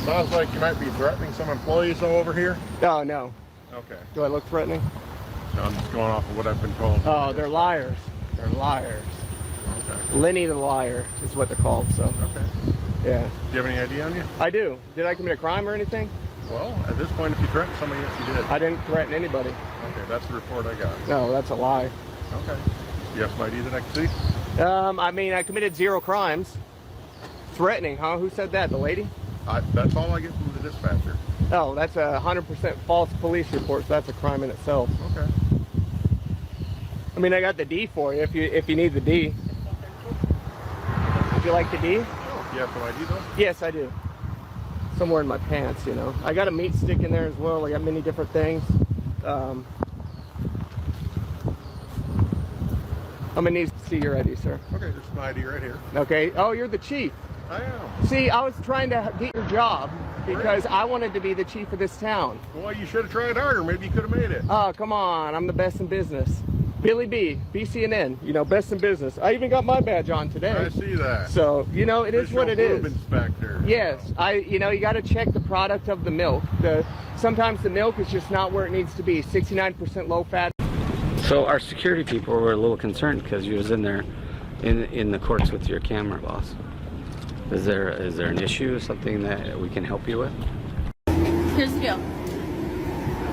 Sounds like you might be threatening some employees over here. Oh, no. Okay. Do I look threatening? No, I'm just going off of what I've been told. Oh, they're liars. They're liars. Okay. Lenny the liar is what they're called, so. Okay. Yeah. Do you have any ID on you? I do. Did I commit a crime or anything? Well, at this point, if you threatened somebody, yes, you did. I didn't threaten anybody. Okay, that's the report I got. No, that's a lie. Okay. You have some ID that I can see? I mean, I committed 0 crimes. Threatening, huh? Who said that? The lady? That's all I get from the dispatcher. Oh, that's a 100% false police report, so that's a crime in itself. Okay. I mean, I got the D for you if you need the D. Would you like the D? Oh, you have some ID though? Yes, I do. Somewhere in my pants, you know. I got a meat stick in there as well. I got many different things. I'm gonna need to see your ID, sir. Okay, there's my ID right here. Okay. Oh, you're the chief. I am. See, I was trying to get your job because I wanted to be the chief of this town. Well, you should have tried harder. Maybe you could have made it. Oh, come on. I'm the best in business. Billy B, BCNN, you know, best in business. I even got my badge on today. I see that. So, you know, it is what it is. Inspector. Yes, you know, you got to check the product of the milk. Sometimes the milk is just not where it needs to be. 69% low fat. So our security people were a little concerned because you was in there in the courts with your camera, boss. Is there an issue, something that we can help you with? Here's the deal.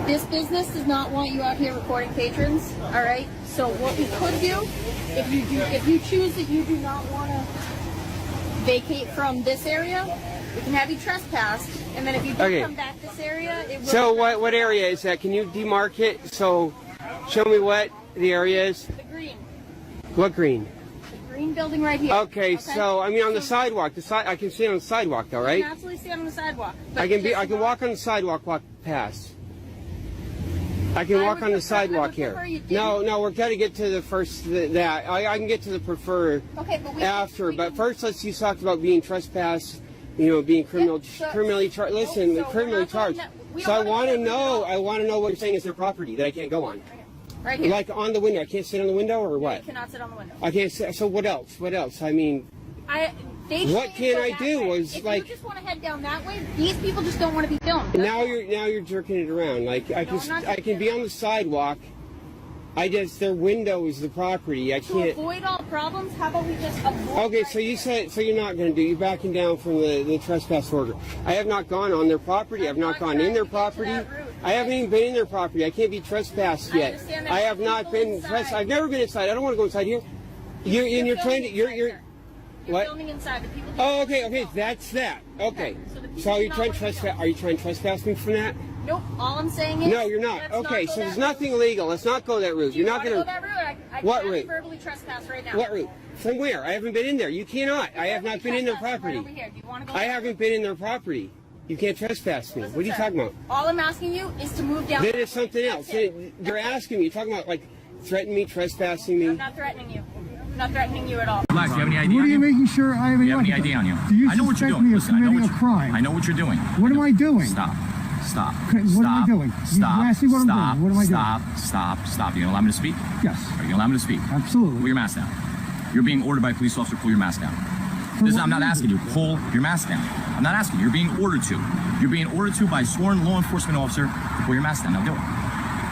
This business does not want you out here recording patrons, all right? So what we could do, if you choose that you do not want to vacate from this area, we can have you trespass, and then if you do come back this area, it will... So what area is that? Can you demark it? So show me what the area is. The green. What green? Green building right here. Okay, so I mean on the sidewalk. I can see on the sidewalk though, right? You can absolutely see on the sidewalk. I can walk on the sidewalk, walk past. I can walk on the sidewalk here. No, we're gonna get to the first I can get to the prefer after, but first let's talk about being trespassed, you know, being criminally charged. Listen, criminally charged. So I want to know what you're saying is their property that I can't go on. Right here. Like on the window. I can't sit on the window or what? You cannot sit on the window. I can't sit. So what else? What else? I mean, what can I do? If you just want to head down that way, these people just don't want to be filmed. Now you're jerking it around. Like I can be on the sidewalk. Their window is the property. I can't. To avoid all problems, how about we just avoid? Okay, so you said you're not going to do. You're backing down from the trespass order. I have not gone on their property. I've not gone in their property. I haven't even been in their property. I can't be trespassed yet. I have not been trespassed. I've never been inside. I don't want to go inside here. You're trying to. You're what? Filming inside. The people. Oh, okay. That's that. Okay. So are you trying to trespass? Are you trying to trespass me from that? Nope. All I'm saying is. No, you're not. Okay, so there's nothing illegal. Let's not go that route. You're not going to. Go that route? I what can route? verbally trespass right now. What route? From where? I haven't been in there. You cannot. I have not been in their property. Right over here. Do you want to go? I haven't been in their property. You can't trespass me. What are you talking about? All I'm asking you is to move down. Then it's something else. You're asking me. You're talking about like threatening me, trespassing me. I'm not threatening you. I'm not threatening you at all. Black, do you have any ID What on are you you? making sure I have any Do you have any ID on you? Do you I know what you're suspect doing. me of Listen, I know committing what a crime? I know what you're doing. What am I doing? Stop. Stop. What am I doing? Stop. You asked me what I'm doing. What am I doing? Stop. You gonna allow me to speak? Yes. Are you gonna allow me to speak? Absolutely. Pull your mask down. You're being ordered by a police officer. Pull your mask down. I'm not asking you. Pull your mask down. I'm not asking you. You're being ordered to. You're being ordered to by a sworn law enforcement officer to pull your mask down. Now do it.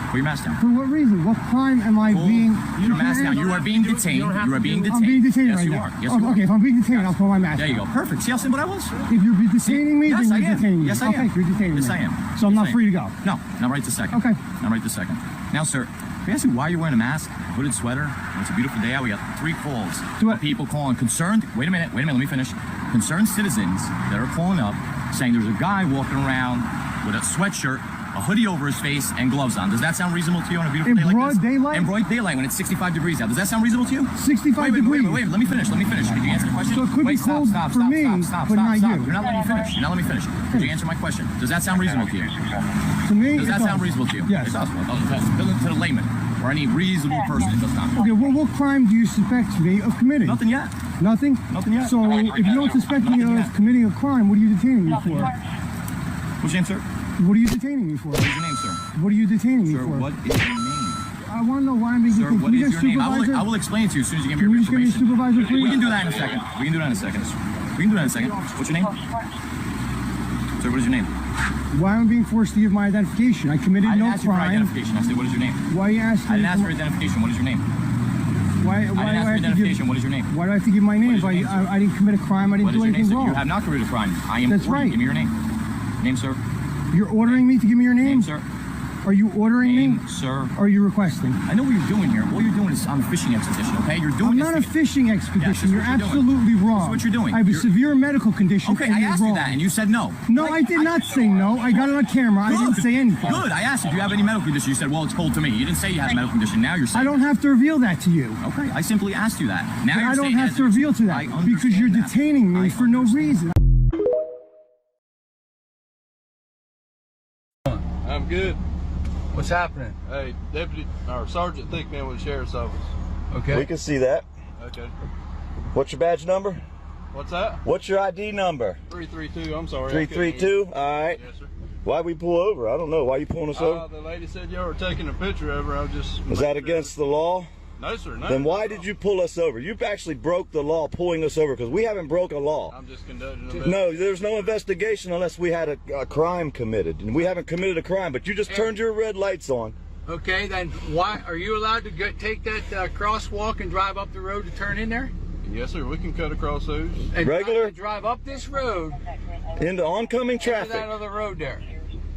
Pull your mask down. For what reason? What crime am I being? Pull your mask down. You are being detained. You are being detained. I'm being detained yes, right you now. are. Yes, you are. Okay, if I'm being detained, I'll pull my mask There you go. Perfect. See how simple that was? If you're detaining me, Yes, then I you're am. detaining me. Yes, I am. Okay, you're detaining me. Yes, I am. So I'm Yes, not I free to am. go. No, not right this second. Okay. Not right this second. Now, sir, can I ask you why you're wearing a mask, hooded sweater? It's a beautiful day out. We got 3 calls of people calling concerned. Wait a minute. Let me finish. Concerned citizens that are calling up saying there's a guy walking around with a sweatshirt, a hoodie over his face, and gloves on. Does that sound reasonable to you on a beautiful day like this? In broad daylight? In broad daylight when it's 65 degrees out. Does that sound reasonable to you? 65 degrees. Wait. Let me finish. Could you answer the question? So it could be cold for me, but not you. You're not letting me finish. Could you answer my question? Does that sound reasonable to you? To me, Does that sound reasonable to you? Yes. It does. To the layman or any reasonable person, it does not. Okay, well, what crime do you suspect me of committing? Nothing yet. Nothing? Nothing yet. So if you don't suspect me of committing a crime, what are you detaining me for? What's your name, sir? What are you detaining me for? What is your name, sir? What are you detaining me Sir, for? what is your name? I want to know why I'm being Sir, detained. what Can you is get your name? supervisor? I will explain it to you as soon as you give me Can your we just get a information. supervisor, please? We can do that in a second. What's your name? What's Sir, what is your name? Why am I being forced to give my identification? I committed I didn't no ask you for crime. identification. I said, what is your name? Why are you asking I me? didn't ask for identification. What is your name? Why I didn't ask for do I have to identification. give? What is your name? Why do I have to give my name? What is your name, sir? I didn't commit a crime. I didn't What is do your name, anything sir? wrong. You have not committed a crime. I am. That's right. Give me your name. Name, sir. You're ordering me to give me your name? Name, sir. Are you ordering Name, me? sir. Or are you requesting? I know what you're doing here. All you're doing is on a fishing expedition, okay? You're doing I'm this not a to- fishing Yes, expedition. that's You're what you're doing. absolutely wrong. That's what you're doing. I have a You're- severe medical condition. Okay, and I you're asked you wrong. that, and you said no. No, I did not say no. I got it on camera. I didn't say anything. Good. I asked you, do you have any medical condition? You said, well, it's cold to me. You didn't say you had a medical condition. Now you're saying. I don't have to reveal that to you. Okay, I simply asked you that. Now you're I don't saying have as to if- reveal to I that because you're understand that. detaining me I for no understand. reason. I'm good. What's happening? Hey, Deputy or Sergeant Thickman with the Sheriff's Office. Okay. We can see that. Okay. What's your badge number? What's that? What's your ID number? 332. I'm sorry. I couldn't hear you. 332? All right. Yes, sir. Why'd we pull over? I don't know. Why you pulling us over? The lady said y'all were taking a picture of her. I was just. Is that against the law? No, sir. No. Then why did you pull us over? You actually broke the law pulling us over because we haven't broke a law. I'm just conducting a No, there's no investigation unless we had a crime committed. And we haven't committed a crime, but you just turned your red lights on. Okay, then why are you allowed to take that crosswalk and drive up the road to turn in there? Yes, sir. We can cut across those. And Regular? drive up this road Into oncoming to traffic. that other road there.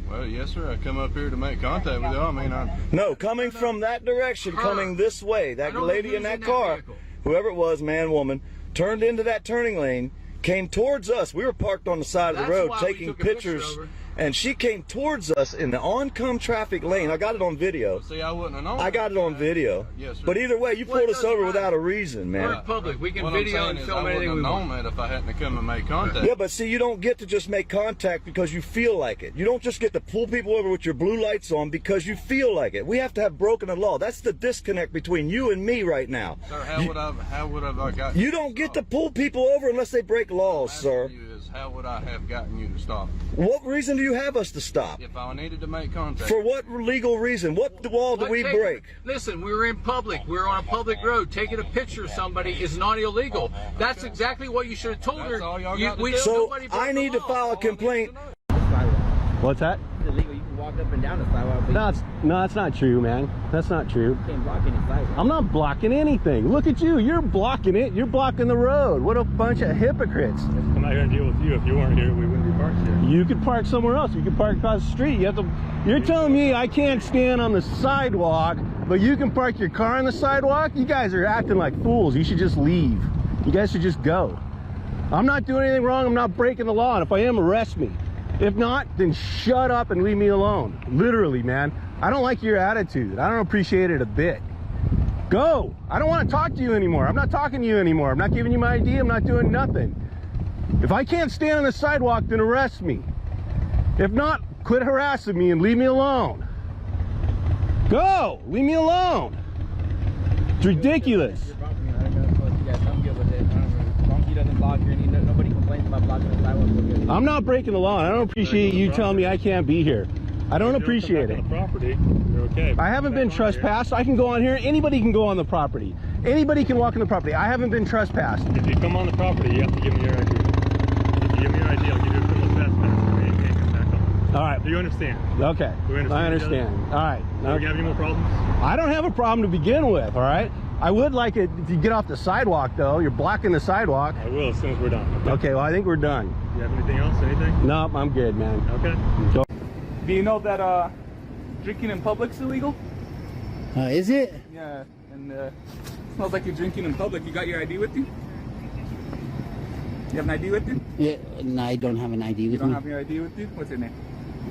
Well, yes, sir. I come up here to make contact with y'all. I mean, No, coming from that direction, coming this way. I That don't know lady who's in that in that car, vehicle. whoever it was, man, woman, turned into that turning lane, came towards us. We were parked on the side of the That's road why we taking took a picture pictures. of her. And she came towards us in the oncome traffic lane. I got it on video. see, I wouldn't have known. I got it on video. Yes, sir. But either way, you Well, pulled it us doesn't over matter. without a reason, We're man. in public. We can What video I'm saying and is film I anything we wouldn't have want. known that if I hadn't come and made contact. Yeah, but see, you don't get to just make contact because you feel like it. You don't just get to pull people over with your blue lights on because you feel like it. We have to have broken the law. That's the disconnect between you and me right now. Sir, how would I got You don't get to pull people over unless they break laws, sir. How would I have gotten you to stop? What reason do you have us to stop? If I needed to make contact. For what legal reason? What law did we break? Listen, we were in public. We were on a public road. Taking a picture of somebody is not illegal. That's exactly what you should have told her. That's all y'all got to do. So nobody broke I the need to law. file a complaint. What's that? It's illegal. You can walk up and down the sidewalk. But No, that's not true, man. That's not true. you can't block any sidewalk. I'm not blocking anything. Look at you. You're blocking it. You're blocking the road. What a bunch of hypocrites. I'm not going to deal with you. If you weren't here, we wouldn't be parked here. You could park somewhere else. You could park across the street. You're telling me I can't stand on the sidewalk, but you can park your car on the sidewalk? You guys are acting like fools. You should just leave. You guys should just go. I'm not doing anything wrong. I'm not breaking the law. And if I am, arrest me. If not, then shut up and leave me alone. Literally, man. I don't like your attitude. I don't appreciate it a bit. Go. I don't want to talk to you anymore. I'm not talking to you anymore. I'm not giving you my ID. I'm not doing nothing. If I can't stand on the sidewalk, then arrest me. If not, quit harassing me and leave me alone. Go. Leave me alone. It's ridiculous. You're blocking me. I don't know what you guys. I'm good with it. As long as he doesn't block or anything, nobody complains about blocking the sidewalk. We're good. I'm not breaking the law. I don't appreciate you telling me I can't be here. I don't appreciate it. Property, you're okay. I haven't been trespassed. I can go on here. Anybody can go on the property. Anybody can walk on the property. I haven't been trespassed. If you come on the property, you have to give me your ID. If you give me your ID, I'll give you a criminal trespass. So you can't get back on. All right. Do you understand? Okay. Do we understand I each other? understand. All right. Do we have any more problems? I don't have a problem to begin with. All right. I would like it if you get off the sidewalk, though. You're blocking the sidewalk. I will as soon as we're done. Okay. Well, I think we're done. Do you have anything else? Anything? No, I'm good, man. Okay. Go. Do you know that drinking in public's illegal? Is it? Yeah, and smells like you're drinking in public. You got your ID with you? You have an ID with you? Yeah, no, I don't have an ID You with don't me. have your ID with you? What's your name?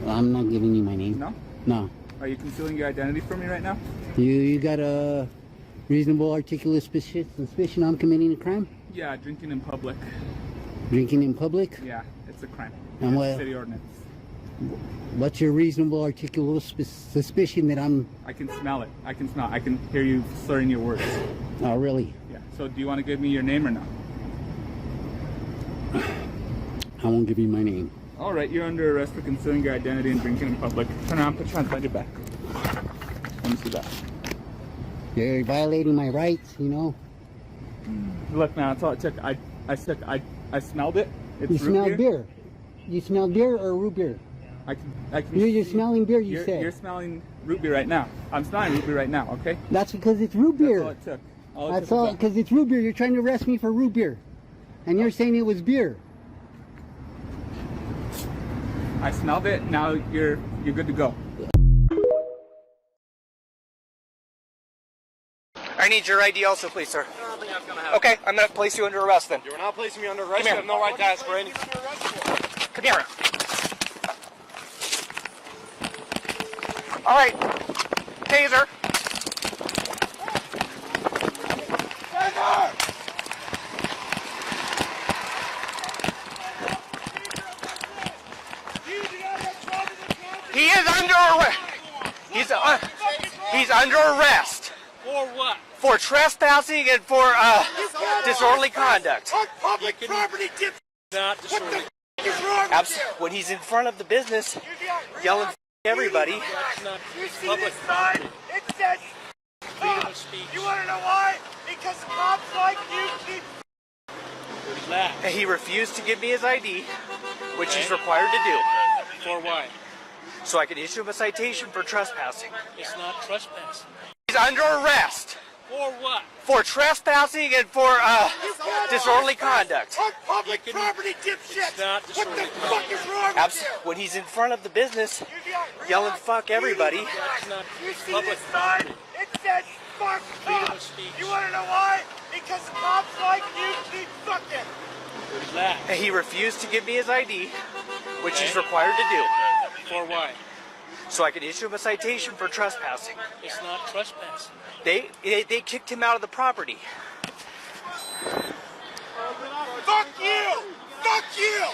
I'm not giving you my name. No? No. Are you concealing your identity from me right now? You got a reasonable articulate suspicion I'm committing a crime? Yeah, drinking in public. Drinking in public? Yeah, it's a crime. And It's what- city ordinance. What's your reasonable articulate suspicion that I'm... I can smell it. I can smell. I can hear you slurring your words. Oh, really? Yeah. So do you want to give me your name or not? I won't give you my name. All right, you're under arrest for concealing your identity and drinking in public. Turn around, put your hands behind your back. Let me see that. You're violating my rights, you know? Look, man, that's all it took. I smelled it. It's You root smell beer. You smell beer or root beer? I can You're smelling beer, you said. You're smelling root beer right now. I'm smelling root beer right now, okay? That's because it's root beer. That's all it took. That's all, because it's root beer. You're trying to arrest me for root beer. And you're saying it was beer. I smelled it, now you're good to go. I need your ID also, please, sir. Okay, I'm gonna place you under arrest then. You're not placing me under arrest. Come You here. have no right to ask for any. Come here. All right, taser. He is under arrest. He's under arrest. For what? For trespassing and for disorderly conduct. On public property, dip. Not disorderly. When he's in front of the business, yelling f everybody. That's not You see public this sign? It says freedom of speech. You want to know why? Because cops like you keep. Relax. And he refused to give me his ID, which he's required to do. For what? So I could issue him a citation for trespassing. It's not trespassing. He's under arrest. For what? For trespassing and for disorderly conduct. On public property, dipshit. Not What disorderly the fuck is wrong with you? When he's in front of the business, yelling fuck everybody. That's not You see public this sign? property. It says fuck Freedom of cops. speech. You want to know why? Because cops like you keep fucking. Relax. And he refused to give me his ID, which he's required to do. For what? So I could issue him a citation for trespassing. It's not trespassing. They kicked him out of the property. Fuck you! Fuck you!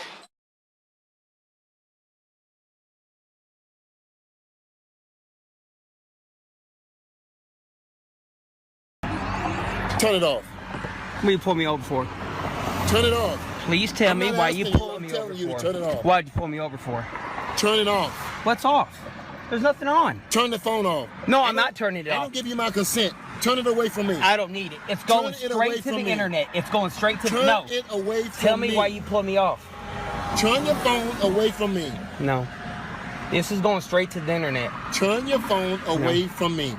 Turn it off. What you pull me over for? Turn it off. Please tell I'm me not why asking you you, pulled I'm me telling over you to for. turn it off. Why'd you pull me over for? Turn it off. What's off? There's nothing on. Turn the phone off. No, I'm not turning it I off. don't give you my consent. Turn it away from me. I don't need it. It's going Turn it away straight to from the me. internet. It's going straight to Turn no. it away from Tell me why you pulled me off. Turn your phone away from me. No. This is going straight to the internet. Turn your phone away from me.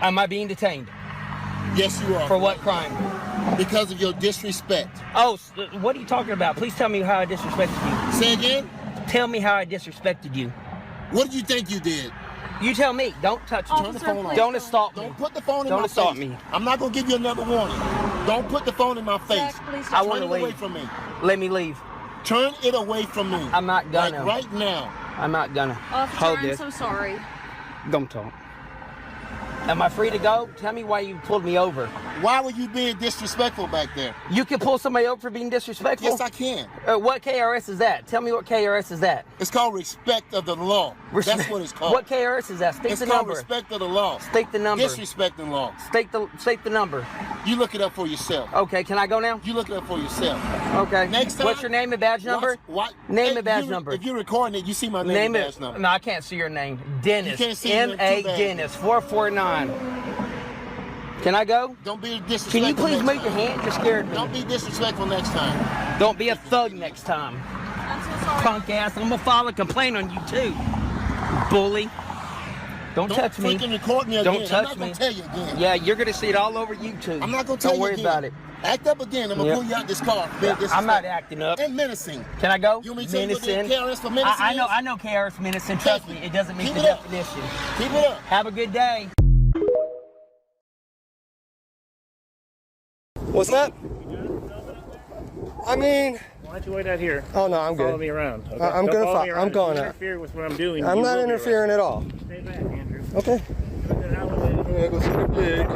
Am I being detained? Yes, you are. For what crime? Because of your disrespect. Oh, what are you talking about? Please tell me how I disrespected you. Say again? Tell me how I disrespected you. What do you think you did? You tell me. Don't touch me. Turn the phone off. Don't assault me. Don't put the phone in Don't my assault face. me. I'm not going to give you another warning. Don't put the phone in my face. I want Turn to it away leave. from me. Let me leave. Turn it away from me. I'm not gonna. Like right now. I'm not gonna. Officer, Hold I'm this. so sorry. Don't talk. Am I free to go? Tell me why you pulled me over. Why were you being disrespectful back there? You can pull somebody over for being disrespectful? Yes, I can. What KRS is that? Tell me what KRS is that. It's called respect of the law. That's what it's called. What KRS is that? State It's the called number. respect of the law. State the number. Disrespecting law. State the number. You look it up for yourself. Okay, can I go now? You look it up for yourself. Okay. Next time. What's your name and badge number? What? Name and badge number. If you're recording it, you see my name and badge number. No, I can't see your name. Dennis. You can't see your M.A. two badges. Dennis 449. Can I go? Don't be disrespectful. Can you please next move your time. hand? You're scared me. Don't be disrespectful next time. Don't be a thug next time. I'm so sorry. Punk ass. I'm gonna file a complaint on you too. Bully. Don't touch me. Don't freaking record me again. Don't touch I'm not me. gonna tell you again. Yeah, you're gonna see it all over YouTube. I'm not gonna tell Don't you worry again. about it. Act up again. I'm gonna Yep. pull you out this car. Yeah, I'm not acting up. And menacing. Can I go? You want me to tell you what the Menacing. KRS for menacing I know KRS menacing. Trust me, it doesn't meet Keep the it up. definition. Keep it up. Have a good day. What's that? I mean, Why don't you wait out here? oh no, I'm good. Follow me around. Okay? I'm Don't gonna follow me around. I'm If going you out. interfere with what I'm doing. I'm you not will be interfering at all. arrested. Stay back, Andrew. Okay. Yeah, go see the pig.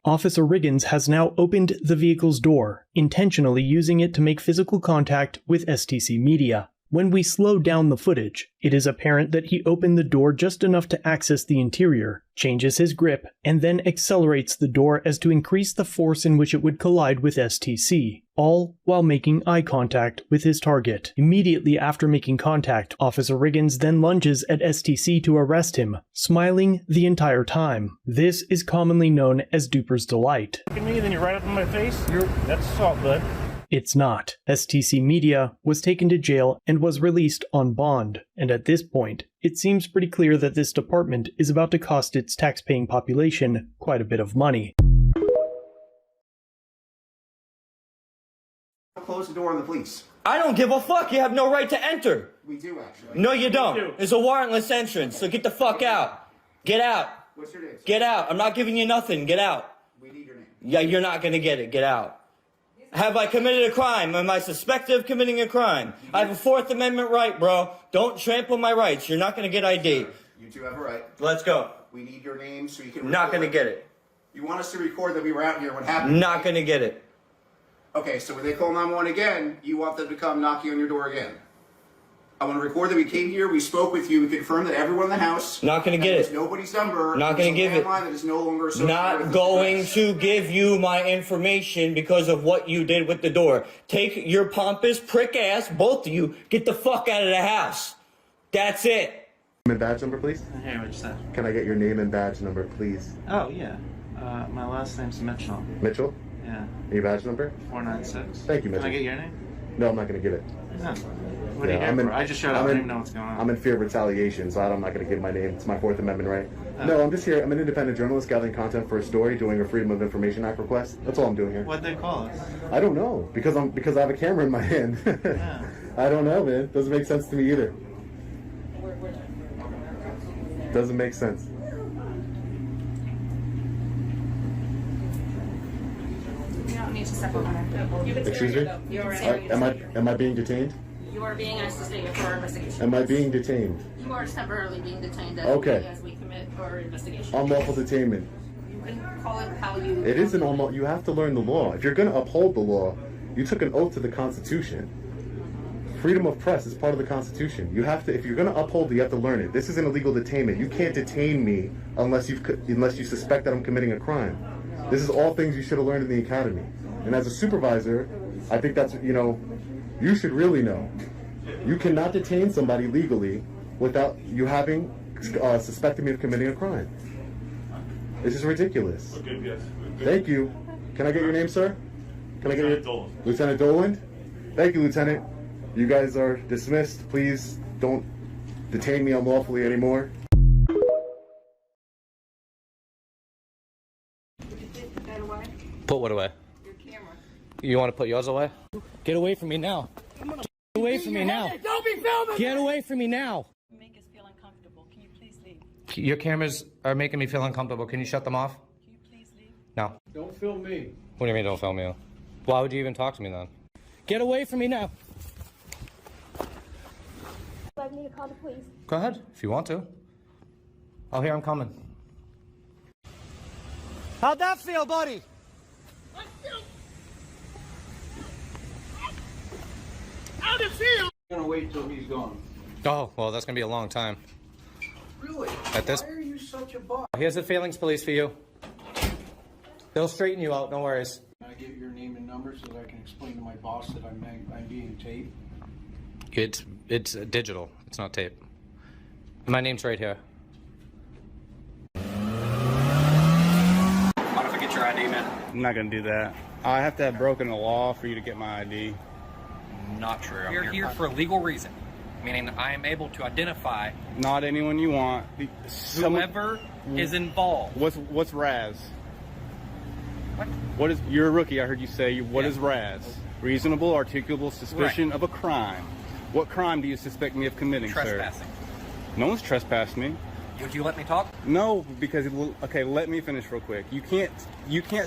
Officer Riggins has now opened the vehicle's door, intentionally using it to make physical contact with STC media. When we slow down the footage, it is apparent that he opened the door just enough to access the interior, changes his grip, and then accelerates the door as to increase the force in which it would collide with STC, all while making eye contact with his target. Immediately after making contact, Officer Riggins then lunges at STC to arrest him, smiling the entire time. This is commonly known as Duper's Delight. Look at me, then you're right up in my face. That's assault, bud. It's not. STC Media was taken to jail and was released on bond, and at this point, it seems pretty clear that this department is about to cost its tax-paying population quite a bit of money. Close the door on the police. I don't give a fuck. You have no right to enter. We do, actually. No, you don't. It's a warrantless entrance, so get the fuck out. Get out. What's your name? Get out. I'm not giving you nothing. Get out. We need your name. Yeah, you're not gonna get it. Get out. Have I committed a crime? Am I suspected of committing a crime? I have a Fourth Amendment right, bro. Don't trample my rights. You're not gonna get ID. You two have a right. Let's go. We need your name so you can record. Not gonna get it. You want us to record that we were out here? What happened? Not gonna get it. Okay, so when they call 911 again, you want them to come knocking on your door again. I want to record that we came here, we spoke with you, we confirmed that everyone in the house. Not gonna get it. Nobody's number. Not gonna give it. That is no longer associated with Not this going address. to give you my information because of what you did with the door. Take your pompous prick ass, both of you, get the fuck out of the house. That's it. Name and badge number, please? Hey, what you said? Can I get your name and badge number, please? Oh, yeah. My last name's Mitchell. Mitchell? Yeah. Your badge number? 496. Thank you, Mitchell. Can I get your name? No, I'm not going to give it. No. What are you here for? I just showed up. I didn't even know what's going on. I'm in fear of retaliation, so I'm not going to give my name. It's my Fourth Amendment right. Oh. No, I'm just here. I'm an independent journalist gathering content for a story, doing a Freedom of Information Act request. That's all I'm doing here. What'd they call us? I don't know, because I have a camera in my hand. Yeah. I don't know, man. Doesn't make sense to me either. Doesn't make sense. You don't need to step over there. Excuse me? Am I being detained? You are being asked to stay here for our investigation. Am I being detained? You are temporarily being detained Okay. as we commit our investigation. Unlawful detainment. You can call it how you... It is an unlawful. You have to learn the law. If you're going to uphold the law, you took an oath to the Constitution. Freedom of press is part of the Constitution. You have to, if you're going to uphold it, you have to learn it. This is an illegal detainment. You can't detain me unless you suspect that I'm committing a crime. This is all things you should have learned in the academy. And as a supervisor, I think that's, you should really know. You cannot detain somebody legally without you having suspected me of committing a crime. This is ridiculous. Okay, yes. Thank you. Can I get your name, sir? Can I get Lieutenant your Dolan. Lieutenant Dolan? Thank you, Lieutenant. You guys are dismissed. Please don't detain me unlawfully anymore. Put what away? Your camera. You want to put yours away? Get away from me now. Get away from me now. Don't be filming! Get away from me now. You make us feel uncomfortable. Can you please leave? Your cameras are making me feel uncomfortable. Can you shut them off? Can you please leave? No. Don't film me. What do you mean don't film me? Why would you even talk to me then? Get away from me now. I need to call the police. Go ahead, if you want to. I'll hear I'm coming. How'd that feel, buddy? How'd it feel? I'm gonna wait till he's gone. Oh, well, that's gonna be a long time. Really? At this- Why are you such a boss? Here's the failings police for you. They'll straighten you out, no worries. Can I get your name and number so that I can explain to my boss that I'm being taped? It's digital. It's not tape. My name's right here. Mind if I get your ID, man? I'm not gonna do that. I have to have broken the law for you to get my ID. Not true. We're here for a legal reason, meaning I am able to identify Not anyone you want. whoever is involved. What's Raz? What is? You're a rookie. I heard you say. What is Raz? Reasonable, articulable suspicion of a crime. What crime do you suspect me of committing, Trespassing. sir? No one's trespassed me. Would you let me talk? No, because okay. Let me finish real quick. You can't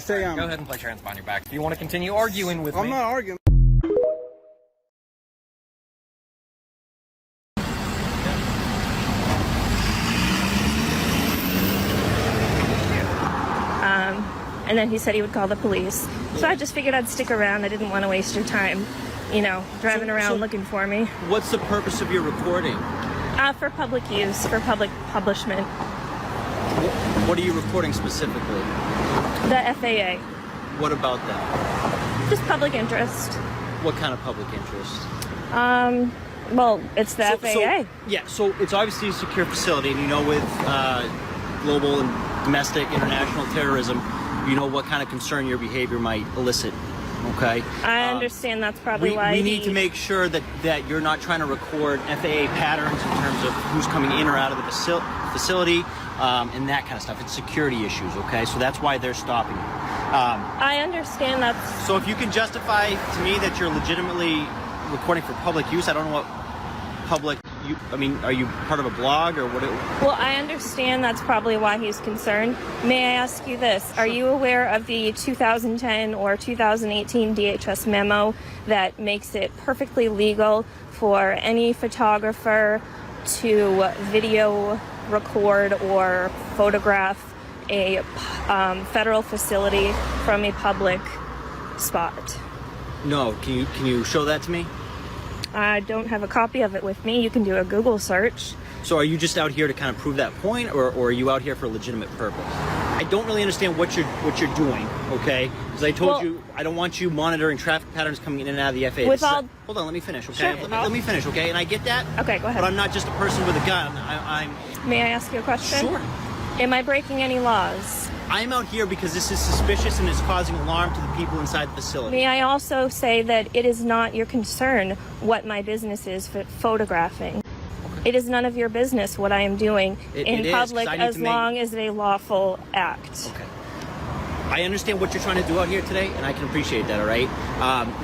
say I'm. Go ahead and place your hands behind your back. If you want to continue arguing with me. I'm not arguing. And then he said he would call the police. So I just figured I'd stick around. I didn't want to waste your time, driving around looking for me. What's the purpose of your recording? For public use, for public publishment. What are you recording specifically? The FAA. What about that? Just public interest. What kind of public interest? Well, it's the FAA. So it's obviously a secure facility, and with global and domestic international terrorism, what kind of concern your behavior might elicit. okay? I understand that's probably why we need to make sure that you're not trying to record FAA patterns in terms of who's coming in or out of the facility and that kind of stuff. It's security issues, okay? So that's why they're stopping you. I understand that. So if you can justify to me that you're legitimately recording for public use, I don't know what public... are you part of a blog or what? Well, I understand that's probably why he's concerned. May I ask you this? Are you aware of the 2010 or 2018 DHS memo that makes it perfectly legal for any photographer to video record or photograph a federal facility from a public spot? No. Can you show that to me? I don't have a copy of it with me. You can do a Google search. So are you just out here to kind of prove that point, or are you out here for a legitimate purpose? I don't really understand what you're doing, okay? Because I told you I don't want you monitoring traffic patterns coming in and out of the FAA. Hold on, let me finish, okay? Sure. Let me finish, okay? And I get that. Okay, go ahead. But I'm not just a person with a gun. May I ask you a question? Sure. Am I breaking any laws? I'm out here because this is suspicious and is causing alarm to the people inside the facility. May I also say that it is not your concern what my business is for photographing. Okay. It is none of your business what I am doing in public as long as a lawful act. Okay. I understand what you're trying to do out here today, and I can appreciate that, all right?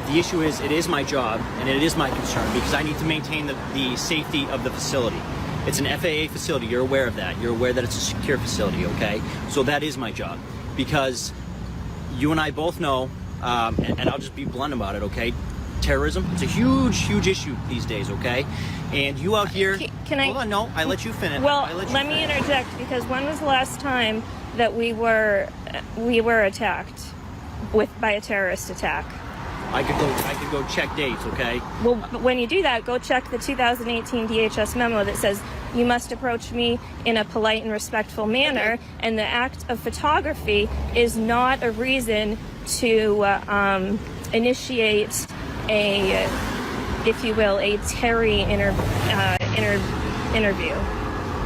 The issue is, it is my job, and it is my concern, because I need to maintain the safety of the facility. It's an FAA facility. You're aware of that. You're aware that it's a secure facility, okay? So that is my job, because you and I both know, and I'll just be blunt about it, okay? Terrorism, it's a huge, huge issue these days, okay? And you out here... Hold on, no, I let you finish. Well, let me interject, because when was the last time that we were attacked by a terrorist attack? I could go check dates, okay? Well, when you do that, go check the 2018 DHS memo that says you must approach me in a polite and respectful manner, okay. And the act of photography is not a reason to initiate a, if you will, a Terry interview.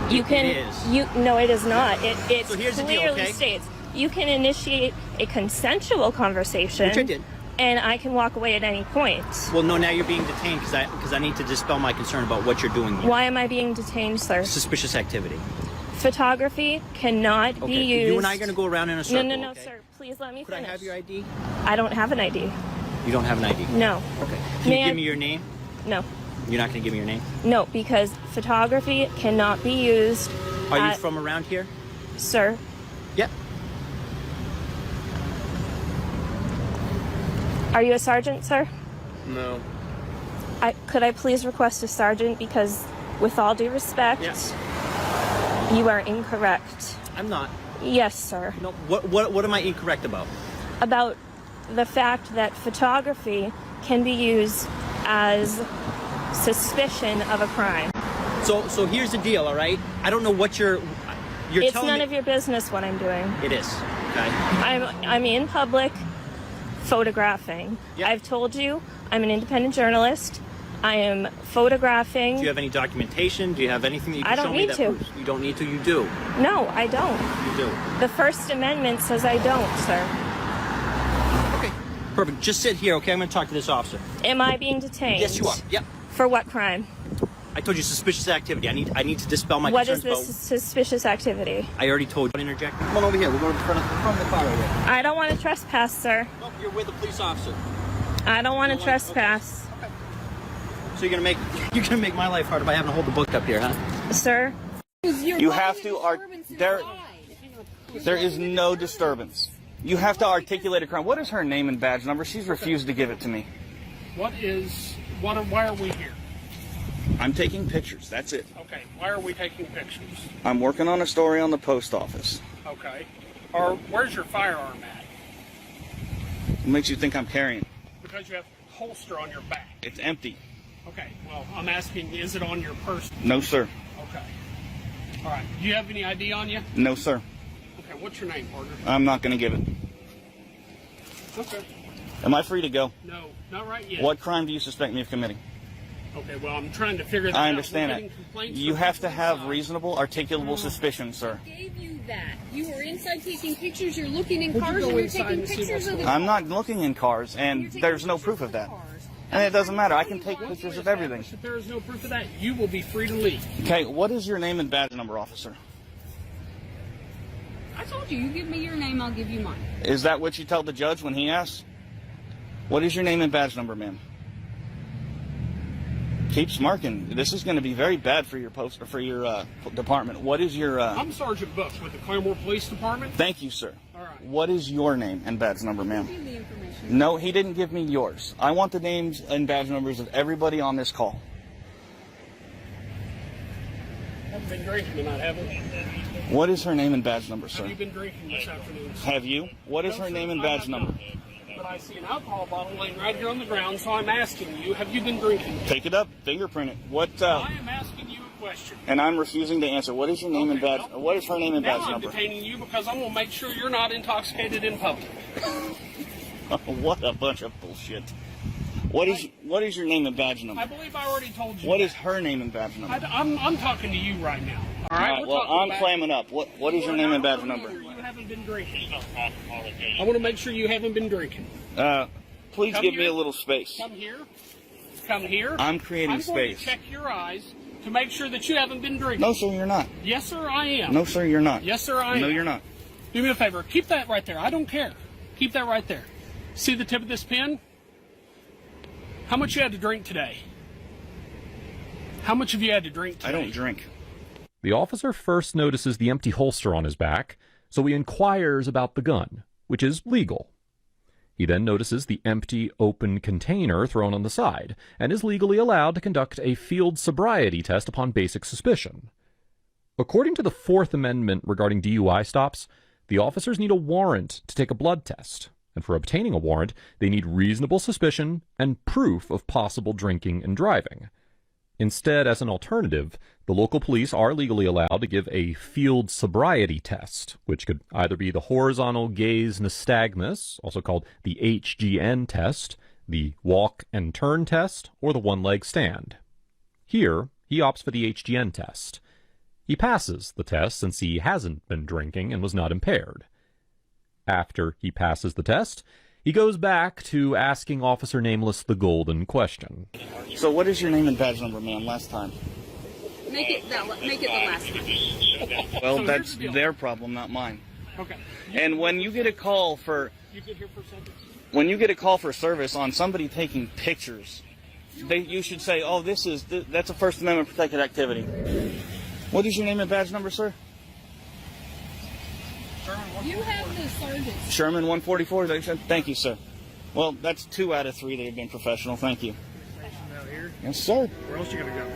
You can. It is. No, it is not. It so here's clearly the deal, okay? states you can initiate a consensual conversation. Which I did. And I can walk away at any point. Well, no, now you're being detained because I need to dispel my concern about what you're doing here. Why am I being detained, sir? Suspicious activity. Photography cannot be used. You and I are going to go around in a circle. No, okay? sir. Please let me Could finish. I have your ID? I don't have an ID. You don't have an ID? No. Okay. Can you give me your name? No. You're not going to give me your name? No, because photography cannot be used. Are you from around here? Sir. Yep. Are you a sergeant, sir? No. Could I please request a sergeant, because with all due respect, you are incorrect. I'm not. Yes, sir. No. What am I incorrect about? About the fact that photography can be used as suspicion of a crime. So here's the deal, all right? I don't know what you're it's telling none me. of your business what I'm doing. It is. Okay. I'm in public photographing. Yep. I've told you I'm an independent journalist. I am photographing. Do you have any documentation? Do you have anything that you can show me that proves? You don't need to. You do. No, I don't. You do. The First Amendment says I don't, sir. Okay. Perfect. Just sit here, okay? I'm going to talk to this officer. Am I being detained? Yes, you are. Yep. For what crime? I told you suspicious activity. I need to dispel my What concerns is this suspicious activity? I already told you. Interject. Come on over here. We'll go to the front of the car right here. I don't want to trespass, sir. No, you're with a police officer. I don't want to trespass. Okay. So you're gonna make my life harder by having to hold the book up here, huh? Sir? You have to there is no disturbance. You have to articulate a crime. What is her name and badge number? She's refused to give it to me. Why are we here? I'm taking pictures. That's it. Okay, why are we taking pictures? I'm working on a story on the post office. Okay. Or where's your firearm at? What makes you think I'm carrying? Because you have a holster on your back. It's empty. Okay, well, I'm asking, is it on your person? No, sir. Okay. All right. Do you have any ID on you? No, sir. Okay, what's your name, partner? I'm not going to give it. Okay. Am I free to go? No, not right yet. What crime do you suspect me of committing? Okay, well, I'm trying to figure that out. I understand We're getting it. complaints You from have to both have sides. reasonable, articulable suspicion, sir. I gave you that. You were inside taking pictures. You're looking in Would you cars go and you're inside taking and see pictures what's of the I'm not looking in cars, and there's no proof of that. And it doesn't matter. I can take Once we pictures of everything. establish that there is no proof of that, you will be free to leave. Okay, what is your name and badge number, officer? I told you, you give me your name, I'll give you mine. Is that what you tell the judge when he asks? What is your name and badge number, ma'am? Keep smirking. This is going to be very bad for your post or for your department. What is your? I'm Sergeant Bucks with the Claremore Police Department. Thank you, sir. All right. What is your name and badge number, ma'am? Give me the information. No, he didn't give me yours. I want the names and badge numbers of everybody on this call. Haven't been drinking tonight, have we? What is her name and badge number, Have sir? you been drinking this afternoon? Have you? What is her name and badge number? But I see an alcohol bottle laying right here on the ground, so I'm asking you, have you been drinking? Take it up, fingerprint it. What? I am asking you a question. And I'm refusing to answer. What is your name and badge? What is her name and Now badge I'm number? detaining you because I'm going to make sure you're not intoxicated in public. What a bunch of bullshit. What is your name and badge number? I believe I already told you. What that. is her name and badge number? I'm talking to you right now. All right. We're Well, talking I'm about- clamming up. What is your name and badge number? You haven't been drinking. I want to make sure you haven't been drinking. Please Come give me here. a little space. Come here. Come here. I'm creating I'm going space. to check your eyes to make sure that you haven't been drinking. No, sir, you're not. Yes, sir, I am. No, sir, you're not. Yes, sir, I am. No, you're not. Do me a favor. Keep that right there. I don't care. Keep that right there. See the tip of this pen? How much you had to drink today? How much have you had to drink today? I don't drink. The officer first notices the empty holster on his back, so he inquires about the gun, which is legal. He then notices the empty, open container thrown on the side, and is legally allowed to conduct a field sobriety test upon basic suspicion. According to the Fourth Amendment regarding DUI stops, the officers need a warrant to take a blood test, and for obtaining a warrant, they need reasonable suspicion and proof of possible drinking and driving. Instead, as an alternative, the local police are legally allowed to give a field sobriety test, which could either be the horizontal gaze nystagmus, also called the HGN test, the walk and turn test, or the one-leg stand. Here, he opts for the HGN test. He passes the test since he hasn't been drinking and was not impaired. After he passes the test, he goes back to asking Officer Nameless the golden question. So what is your name and badge number, ma'am, last time? Make it the last one. Well, So that's here's the deal. their problem, not mine. Okay. And when you get a call for You get here for a second. when you get a call for service on somebody taking pictures, you should say, "Oh, that's a First Amendment protected activity." What is your name and badge number, sir? You have the sergeant. Sherman 144. Is that what you said? Thank you, sir. Well, that's 2 out of 3 that have been professional. Thank you. Out here? Yes, sir. Where else you gonna go?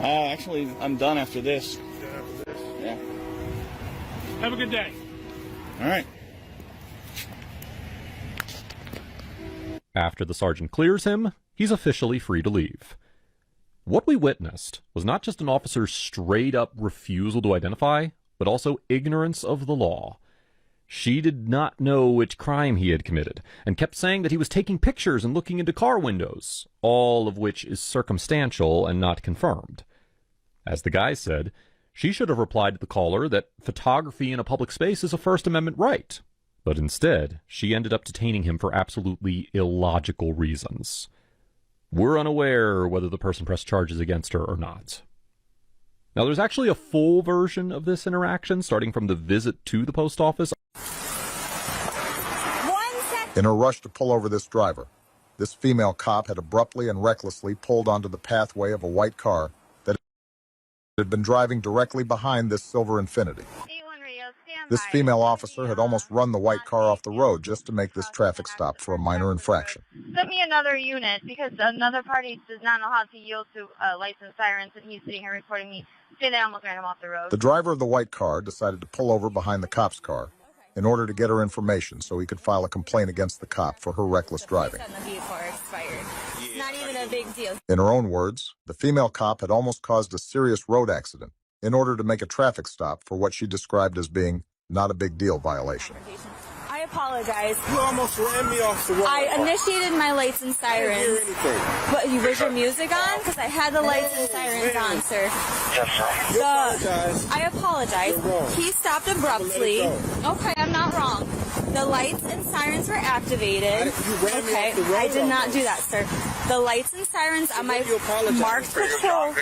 Actually, I'm done after this. Yeah. Have a good day. All right. After the sergeant clears him, he's officially free to leave. What we witnessed was not just an officer's straight-up refusal to identify, but also ignorance of the law. She did not know which crime he had committed, and kept saying that he was taking pictures and looking into car windows, all of which is circumstantial and not confirmed. As the guy said, she should have replied to the caller that photography in a public space is a First Amendment right, but instead, she ended up detaining him for absolutely illogical reasons. We're unaware whether the person pressed charges against her or not. Now, there's actually a full version of this interaction, starting from the visit to the post office. In a rush to pull over this driver, this female cop had abruptly and recklessly pulled onto the pathway of a white car that had been driving directly behind this silver Infiniti. This female officer had almost run the white car off the road just to make this traffic stop for a minor infraction. Send me another unit because another party does not know how to yield to licensed sirens, and he's sitting here recording me. Say they almost ran him off the road. The driver of the white car decided to pull over behind the cop's car in order to get her information so he could file a complaint against the cop for her reckless driving. The vehicle expired. It's not even a big deal. In her own words, the female cop had almost caused a serious road accident in order to make a traffic stop for what she described as being not a big deal violation. I apologize. You almost ran me off the road. I initiated my lights and sirens. I didn't hear anything. But was your music on? Because I had the lights and sirens on, sir. Yes, sir. You apologize. I apologize. You're wrong. He stopped abruptly. Okay, I'm not wrong. The lights and sirens were activated. You ran me Okay, off the road I did not almost. do that, sir. The lights and sirens on my you apologize. marked patrol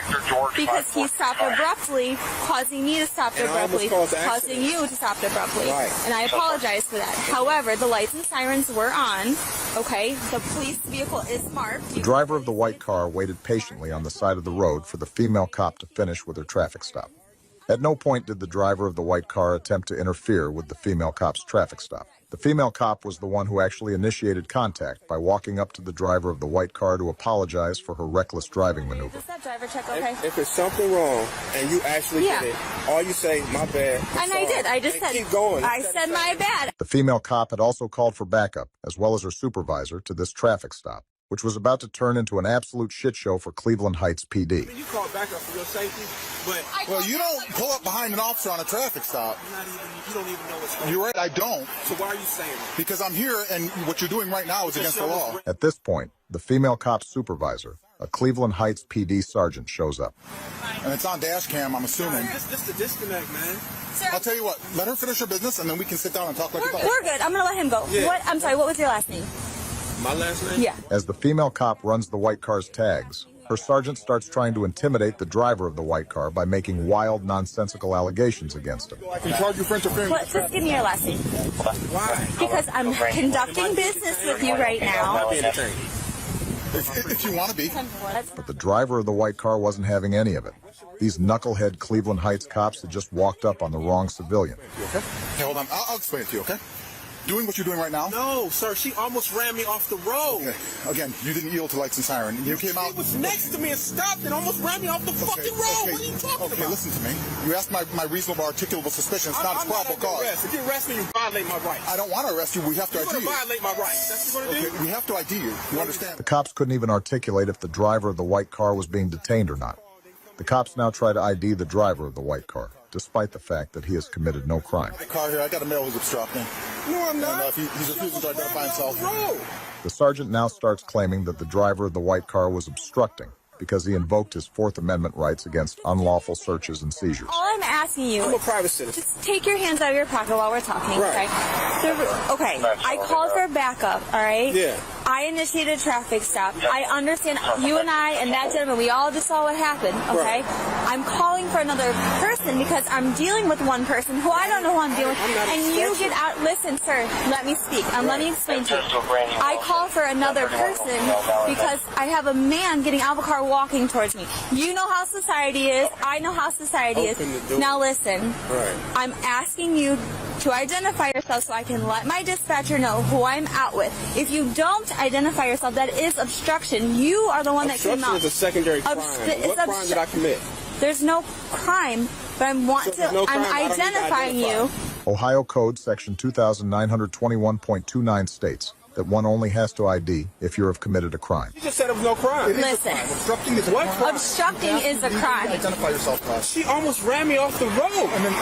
because he stopped abruptly, causing me to stop And I almost abruptly, caused an causing you to stop abruptly. Right. And I apologize for that. However, the lights and sirens were on. Okay, the police vehicle is marked. The driver of the white car waited patiently on the side of the road for the female cop to finish with her traffic stop. At no point did the driver of the white car attempt to interfere with the female cop's traffic stop. The female cop was the one who actually initiated contact by walking up to the driver of the white car to apologize for her reckless driving maneuver. Is that driver check okay? If there's something wrong and you actually Yeah. did it, all you say, my bad. And I did. I just said, keep going. I said my bad. The female cop had also called for backup, as well as her supervisor, to this traffic stop, which was about to turn into an absolute shit show for Cleveland Heights PD. You call backup for your safety, but Well, you don't pull up behind an officer on a traffic stop. you don't even know what's going on. You're right, I don't. So why are you saying that? Because I'm here, and what you're doing right now is against the law. At this point, the female cop's supervisor, a Cleveland Heights PD sergeant, shows up. And it's on dash cam, I'm assuming. This the disconnect, man. I'll tell you what, let her finish her business, and then we can sit down and talk like adults. We're good. I'm going to let him go. Yeah. What? I'm sorry, what was your last name? My last name? Yeah. As the female cop runs the white car's tags, her sergeant starts trying to intimidate the driver of the white car by making wild, nonsensical allegations against him. I can charge you for interfering What? with Just give me your last name. Why? Because I'm conducting business with you right now. if you want to be. But the driver of the white car wasn't having any of it. These knucklehead Cleveland Heights cops had just walked up on the wrong civilian. Okay? Hey, hold on. I'll explain it to you, okay? Doing what you're doing right now? No, sir. She almost ran me off the road. Okay. Again, you didn't yield to lights and siren. You came out. She was next to me and stopped and almost ran me off the fucking road. Okay. What are you talking about? Okay, listen to me. You asked my reasonable, articulable suspicion. It's not a probable cause. If you arrest me, you violate my rights. I don't want to arrest you. We have to ID You're you. going to violate my rights. That's what you're going to do? We have to ID you. You understand? The cops couldn't even articulate if the driver of the white car was being detained or not. The cops now try to ID the driver of the white car, despite the fact that he has committed no crime. The car here, I got a male who's obstructing. No, I'm not. And he's refusing to identify himself. The sergeant now starts claiming that the driver of the white car was obstructing because he invoked his Fourth Amendment rights against unlawful searches and seizures. All I'm asking you, I'm a private citizen. Just take your hands out of your pocket while we're talking, Right. okay? I called for backup, all right? Yeah. I initiated a traffic stop. I understand you and I and that gentleman, we all just saw what happened, okay? I'm calling for another person because I'm dealing with one person who I don't know who I'm dealing with. And you get out, listen, sir, let me speak. Let me explain to you. I call for another person because I have a man getting out of a car walking towards me. You know how society is. I know how society is. Now listen, I'm asking you to identify yourself so I can let my dispatcher know who I'm out with. If you don't identify yourself, that is obstruction. You are the one that came out. Obstruction is a secondary crime. What crime did I commit? There's no crime, but I'm identifying you. Ohio Code Section 2921.29 states that one only has to ID if you have committed a crime. You just said it was no crime. Listen. Obstructing is a crime. Obstructing is a crime. Identify yourself, class. She almost ran me off the road. And then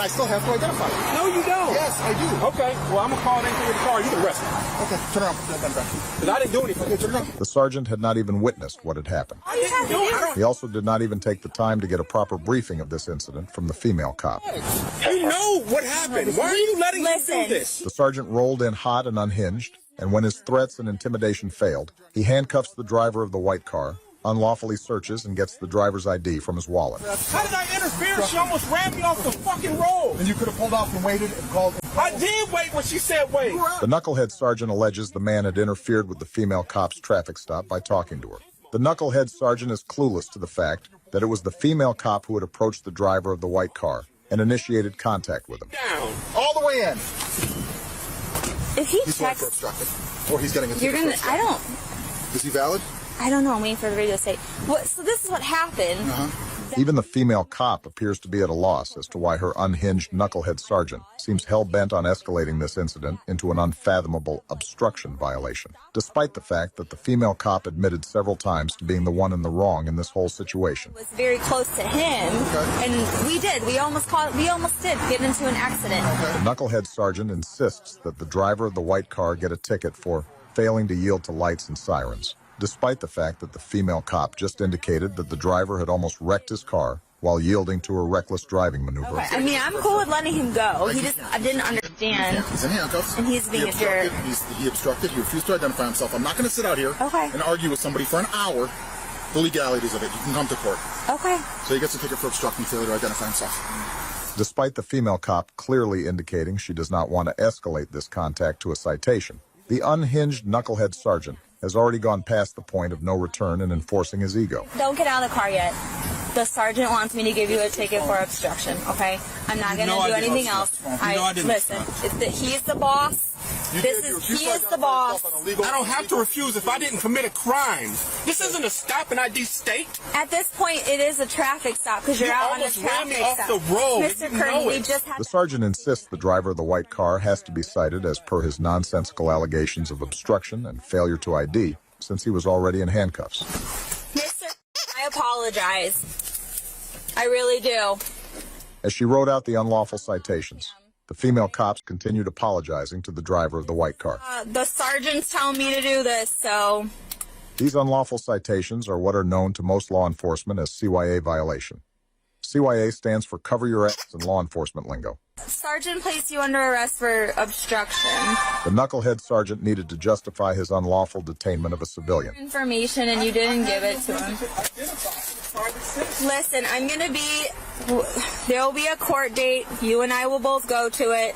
I still have to identify you. No, you don't. Yes, I do. Okay, well, I'm going to call it into the car. You can arrest me. Okay, turn around. Because I didn't do anything. Okay, turn around. The sergeant had not even witnessed what had happened. All you have to do. He also did not even take the time to get a proper briefing of this incident from the female cop. You know what happened. Why are you letting me do this? The sergeant rolled in hot and unhinged, and when his threats and intimidation failed, he handcuffs the driver of the white car, unlawfully searches, and gets the driver's ID from his wallet. How did I interfere? She almost ran me off the fucking road. And you could have pulled off and waited and called. I did wait when she said wait. The knucklehead sergeant alleges the man had interfered with the female cop's traffic stop by talking to her. The knucklehead sergeant is clueless to the fact that it was the female cop who had approached the driver of the white car and initiated contact with him. Down. All the way in. If he He's going checks, for obstructing. Or he's getting a you're ticket gonna. for I don't. Is he valid? I don't know. I'm waiting for the radio to say. So this is what happened. Even the female cop appears to be at a loss as to why her unhinged knucklehead sergeant seems hell-bent on escalating this incident into an unfathomable obstruction violation, despite the fact that the female cop admitted several times to being the one in the wrong in this whole situation. Was very close to him, and we almost did get into an accident. The knucklehead sergeant insists that the driver of the white car get a ticket for failing to yield to lights and sirens, despite the fact that the female cop just indicated that the driver had almost wrecked his car while yielding to a reckless driving maneuver. Okay. I mean, I'm cool with letting him go. I didn't understand. He's in handcuffs. And he's being a jerk. He obstructed. He refused to identify himself. I'm not going to sit out here and argue with somebody for an hour the legalities of it. You can come to court. Okay. So he gets a ticket for obstructing failure to identify himself. Despite the female cop clearly indicating she does not want to escalate this contact to a citation, the unhinged knucklehead sergeant has already gone past the point of no return in enforcing his ego. Don't get out of the car yet. The sergeant wants me to give you a ticket for obstruction, okay? I'm not going to do anything else. Listen, he's the boss. He is the boss. I don't have to refuse if I didn't commit a crime. This isn't a stop and ID state. At this point, it is a traffic stop because you're out on a traffic stop. The road. Mr. Curry, we just had... The sergeant insists the driver of the white car has to be cited as per his nonsensical allegations of obstruction and failure to ID, since he was already in handcuffs. Mr. I apologize. I really do. As she wrote out the unlawful citations, the female cops continued apologizing to the driver of the white car. The sergeant's telling me to do this, so... These unlawful citations are what are known to most law enforcement as CYA violation. CYA stands for Cover Your Ass in law enforcement lingo. Sergeant placed you under arrest for obstruction. The knucklehead sergeant needed to justify his unlawful detainment of a civilian. Information and you didn't give it to him. Listen, there'll be a court date. You and I will both go to it.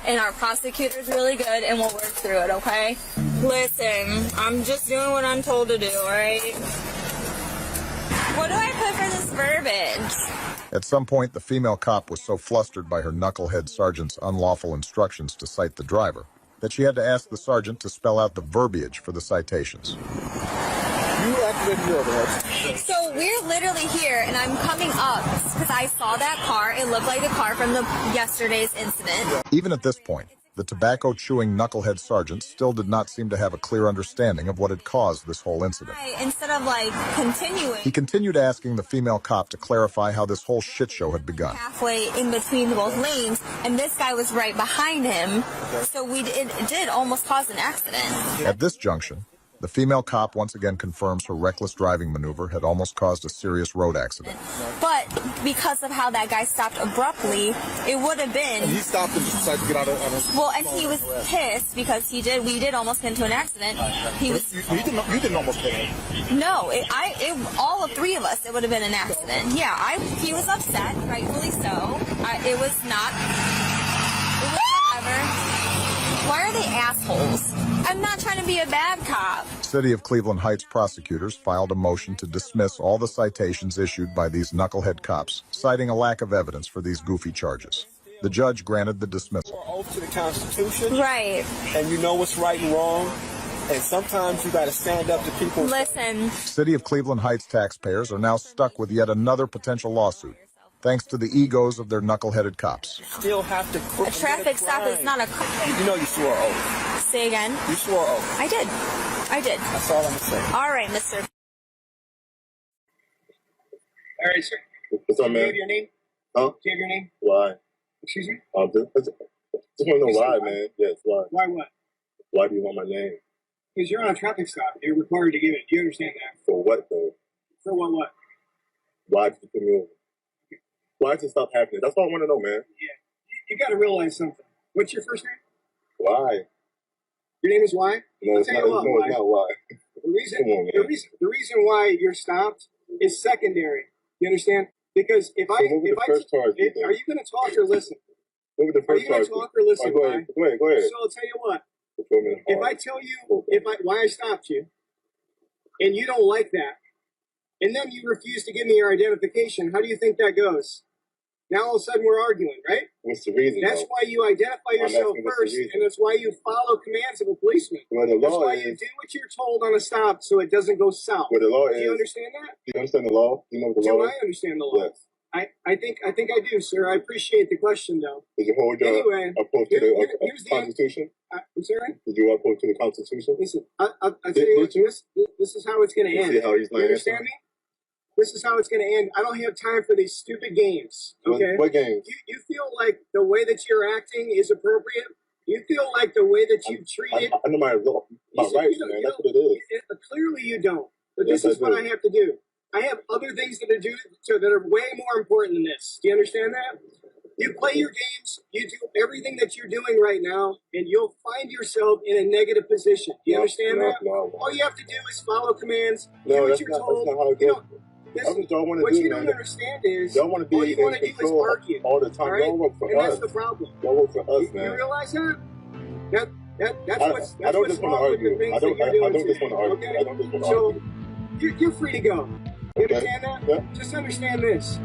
And our prosecutor's really good and we'll work through it, okay? Listen, I'm just doing what I'm told to do, alright? What do I put for this verbiage? At some point, the female cop was so flustered by her knucklehead sergeant's unlawful instructions to cite the driver that she had to ask the sergeant to spell out the verbiage for the citations. So we're literally here, and I'm coming up because I saw that car. It looked like the car from yesterday's incident. Even at this point, the tobacco-chewing knucklehead sergeant still did not seem to have a clear understanding of what had caused this whole incident. Instead of, continuing... He continued asking the female cop to clarify how this whole shit show had begun. Halfway in between both lanes, and this guy was right behind him, so it did almost cause an accident. At this junction, the female cop once again confirms her reckless driving maneuver had almost caused a serious road accident. But because of how that guy stopped abruptly, it would have been... And he stopped and decided to get out of... Well, and he was pissed because we did almost get into an accident. He was... You didn't almost get in. No, all of three of us, it would have been an accident. Yeah, he was upset, rightfully so. It was whatever. Why are they assholes? I'm not trying to be a bad cop. City of Cleveland Heights prosecutors filed a motion to dismiss all the citations issued by these knucklehead cops, citing a lack of evidence for these goofy charges. The judge granted the dismissal. Oath to the Constitution. Right. And you know what's right and wrong. And sometimes you got to stand up to people. Listen. City of Cleveland Heights taxpayers are now stuck with yet another potential lawsuit, thanks to the egos of their knuckleheaded cops. Still have to... A traffic stop is not a crime. You know you swore oath. Say again? You swore oath. I did. That's all I'm going to say. All right, mister. All right, sir. What's up, man? Do you have your name? Huh? Do you have your name? Why? Excuse me? Just want to know why, man. Yes, why? Why what? Why do you want my name? Because you're on a traffic stop. You're required to give it. Do you understand that? For what, though? For what? Why did you put me over? Why did it stop happening? That's all I want to know, man. Yeah. You got to realize something. What's your first name? Why? Your name is why? No, it's not why. The reason why you're stopped is secondary. You understand? Because are you going to talk or listen? What would the first charge be? Are you going to talk or listen? Go ahead. So I'll tell you what. If I tell you why I stopped you, and you don't like that, and then you refuse to give me your identification, how do you think that goes? Now all of a sudden we're arguing, right? What's the reason? That's why you identify yourself first, and that's why you follow commands of a policeman. Well, the That's law why you do what you're told on a stop so it doesn't go south. Well, the law Do you is. understand that? Do you understand the law? Do you know what the law is? Do I understand the law? Yes. I think I do, sir. I appreciate the question, though. Did you hold Anyway, uphold to the here's the Constitution? I'm sorry? Did you uphold to the Constitution? Listen, I'll tell you what, this is how it's going to end. See how he's You understand me? This is how it's going to end. I don't have time for these stupid games. Okay. What games? You feel like the way that you're acting is appropriate? You feel like the way that you've treated? I know my rights, man. That's what it is. Clearly you don't. But Yes, this is I what do. I have to do. I have other things that are way more important than this. Do you understand that? You play your games, you do everything that you're doing right now, and you'll find yourself in a negative position. Do you understand that? No. All you have to do is follow commands, do No, what that's you're not told. how it goes. That's what y'all want to do, you man. don't understand is Y'all want to be all you want to do is control argue all the time. all right? Y'all work for and us. that's the problem. Y'all work for us, man. You realize that? That's what's I don't just want to wrong with the argue. things I don't that you're doing just want to argue. today, I don't just want to So argue. you're free to go. You understand that? Yeah. Just understand this.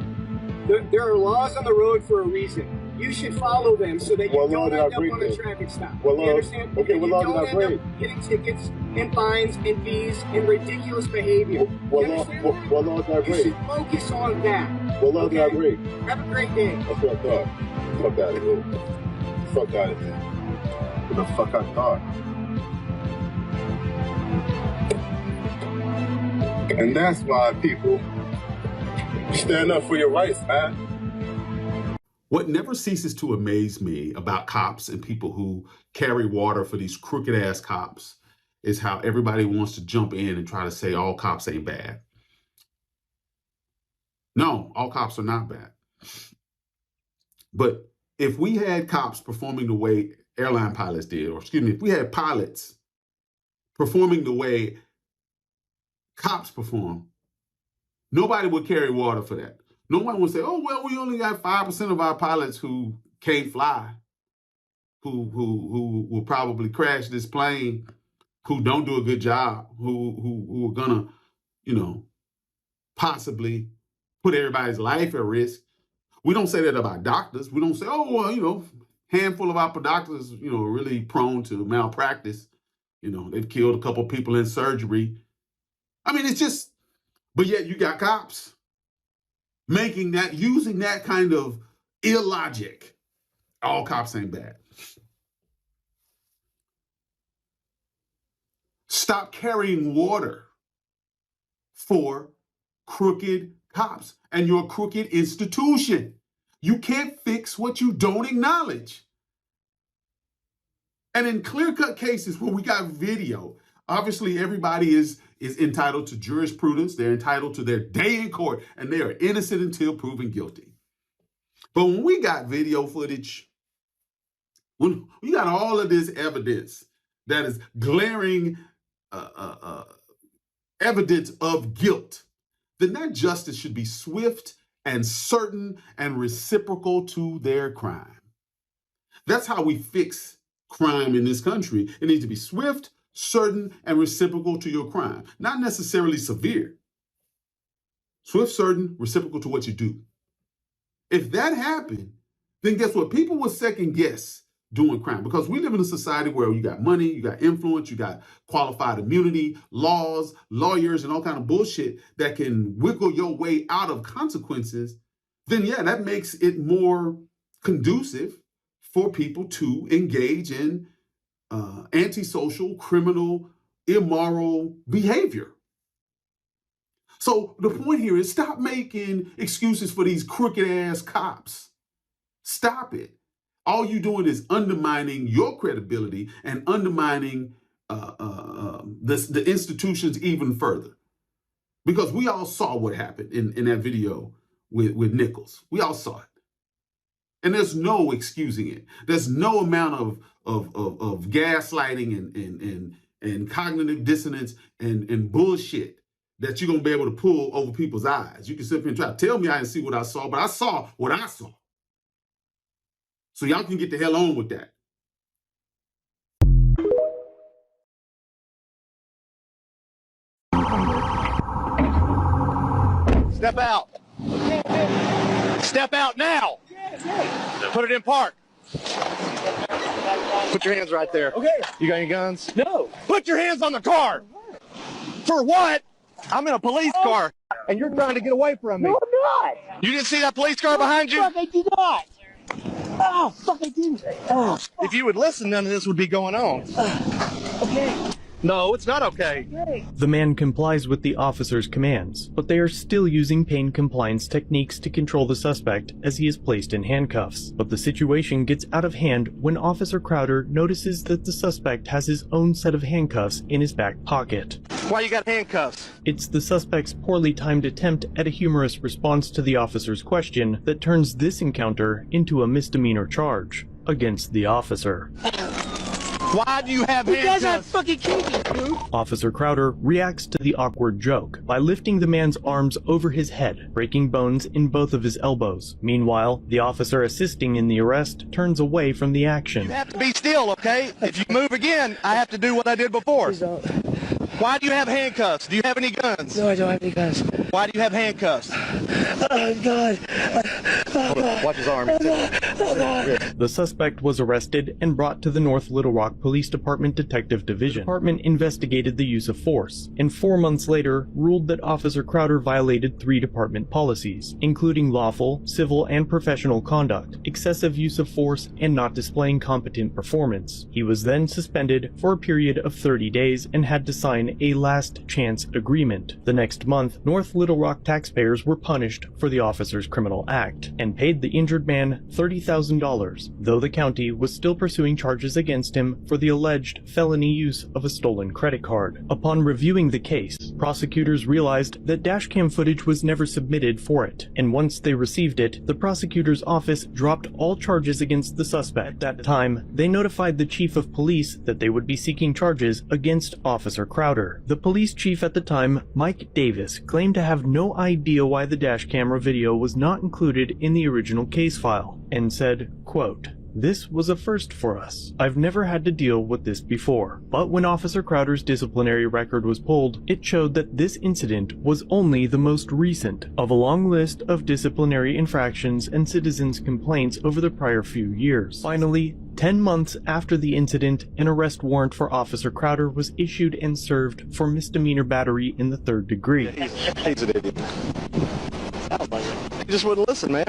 There are laws on the road for a reason. You should follow them so that you What don't law did end I up break on a then? traffic stop. What You law? understand? Okay, And what you law don't did I end break? up getting tickets and fines and fees and ridiculous behavior. What You law? understand that? What law did I You break? should focus on that. What law did I Okay? break? Have a great day. That's what I thought. Fuck out of here. Fuck out of here. What the fuck I thought? And that's why people stand up for your rights, man. What never ceases to amaze me about cops and people who carry water for these crooked ass cops is how everybody wants to jump in and try to say all cops ain't bad. No, all cops are not bad. But if we had cops performing the way airline pilots did, or excuse me, if we had pilots performing the way cops perform, nobody would carry water for that. No one would say, oh, well, we only got 5% of our pilots who can't fly, who will probably crash this plane, who don't do a good job, who are gonna, possibly put everybody's life at risk. We don't say that about doctors. We don't say, oh, well, handful of our doctors, are really prone to malpractice. They've killed a couple people in surgery. I mean, it's just, but yet you got cops using that kind of illogic. All cops ain't bad. Stop carrying water for crooked cops and your crooked institution. You can't fix what you don't acknowledge. And in clear-cut cases where we got video, obviously everybody is entitled to jurisprudence. They're entitled to their day in court, and they are innocent until proven guilty. But when we got video footage, when we got all of this evidence that is glaring evidence of guilt, then that justice should be swift and certain and reciprocal to their crime. That's how we fix crime in this country. It needs to be swift, certain, and reciprocal to your crime. Not necessarily severe. Swift, certain, reciprocal to what you do. If that happened, then guess what? People will second guess doing crime, because we live in a society where you got money, you got influence, you got qualified immunity, laws, lawyers, and all kind of bullshit that can wiggle your way out of consequences. Then yeah, that makes it more conducive for people to engage in antisocial, criminal, immoral behavior. So the point here is stop making excuses for these crooked ass cops. Stop it. All you're doing is undermining your credibility and undermining the institutions even further. Because we all saw what happened in that video with Nichols. We all saw it. And there's no excusing it. There's no amount of gaslighting and cognitive dissonance and bullshit that you're going to be able to pull over people's eyes. You can sit here and try to tell me I didn't see what I saw, but I saw what I saw. So y'all can get the hell on with that. Step out. Step out now. Put it in park. Put your hands right there. Okay. You got any guns? No. Put your hands on the car. For what? I'm in a police car, and you're trying to get away from me. No, I'm not. You didn't see that police car behind you? Fuck, I did not. Oh, fuck, I didn't. Oh, If you would listen, none of this would be going on. okay. No, it's not okay. The man complies with the officer's commands, but they are still using pain compliance techniques to control the suspect as he is placed in handcuffs. But the situation gets out of hand when Officer Crowder notices that the suspect has his own set of handcuffs in his back pocket. Why you got handcuffs? It's the suspect's poorly timed attempt at a humorous response to the officer's question that turns this encounter into a misdemeanor charge against the officer. Why do you have handcuffs? Because I fucking killed you, dude. Officer Crowder reacts to the awkward joke by lifting the man's arms over his head, breaking bones in both of his elbows. Meanwhile, the officer assisting in the arrest turns away from the action. You have to be still, okay? If you move again, I have to do what I did before. Why do you have handcuffs? Do you have any guns? No, I don't have any guns. Why do you have handcuffs? Oh, God. Hold on. Watch his arm. The suspect was arrested and brought to the North Little Rock Police Department Detective Division. The department investigated the use of force, and 4 months later ruled that Officer Crowder violated 3 department policies, including lawful, civil, and professional conduct, excessive use of force, and not displaying competent performance. He was then suspended for a period of 30 days and had to sign a last chance agreement. The next month, North Little Rock taxpayers were punished for the officer's criminal act and paid the injured man $30,000, though the county was still pursuing charges against him for the alleged felony use of a stolen credit card. Upon reviewing the case, prosecutors realized that dashcam footage was never submitted for it, and once they received it, the prosecutor's office dropped all charges against the suspect. At that time, they notified the chief of police that they would be seeking charges against Officer Crowder. The police chief at the time, Mike Davis, claimed to have no idea why the dash camera video was not included in the original case file, and said, quote, "This was a first for us. I've never had to deal with this before." But when Officer Crowder's disciplinary record was pulled, it showed that this incident was only the most recent of a long list of disciplinary infractions and citizens' complaints over the prior few years. Finally, 10 months after the incident, an arrest warrant for Officer Crowder was issued and served for misdemeanor battery in the 3rd degree. He's an idiot. He just wouldn't listen, man.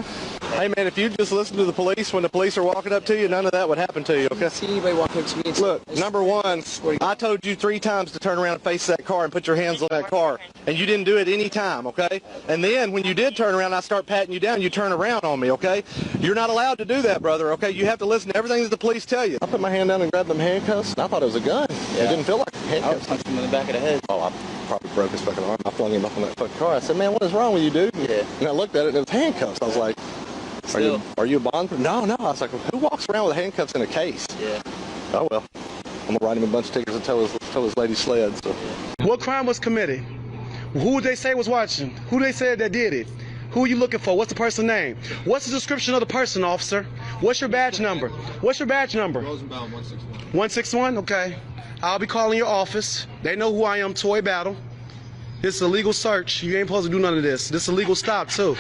Hey, man, if you just listen to the police when the police are walking up to you, none of that would happen to you, okay? See anybody walking up to me? Look, number one, I told you 3 times to turn around and face that car and put your hands on that car, and you didn't do it any time, okay? And then when you did turn around, I start patting you down, you turn around on me, okay? You're not allowed to do that, brother, okay? You have to listen to everything that the police tell you. I put my hand down and grabbed them handcuffs, and I thought it was a gun. Yeah. It didn't feel like handcuffs. I punched him in the back of the head. Oh, I probably broke his fucking arm. I flung him up on that fucking car. I said, man, what is wrong with you, dude? Yeah. And I looked at it, and it was handcuffs. I was like, are you a bond? No. I was like, who walks around with handcuffs in a case? Yeah. Oh, well. I'm going to write him a bunch of tickets and tow his lady sled. So. What crime was committed? Who would they say was watching? Who they said that did it? Who are you looking for? What's the person's name? What's the description of the person, officer? What's your badge number? What's your badge number? Rosenbaum 161. 161? Okay. I'll be calling your office. They know who I am, Toy Battle. This is a legal search. You ain't supposed to do none of this. This is a legal stop, too.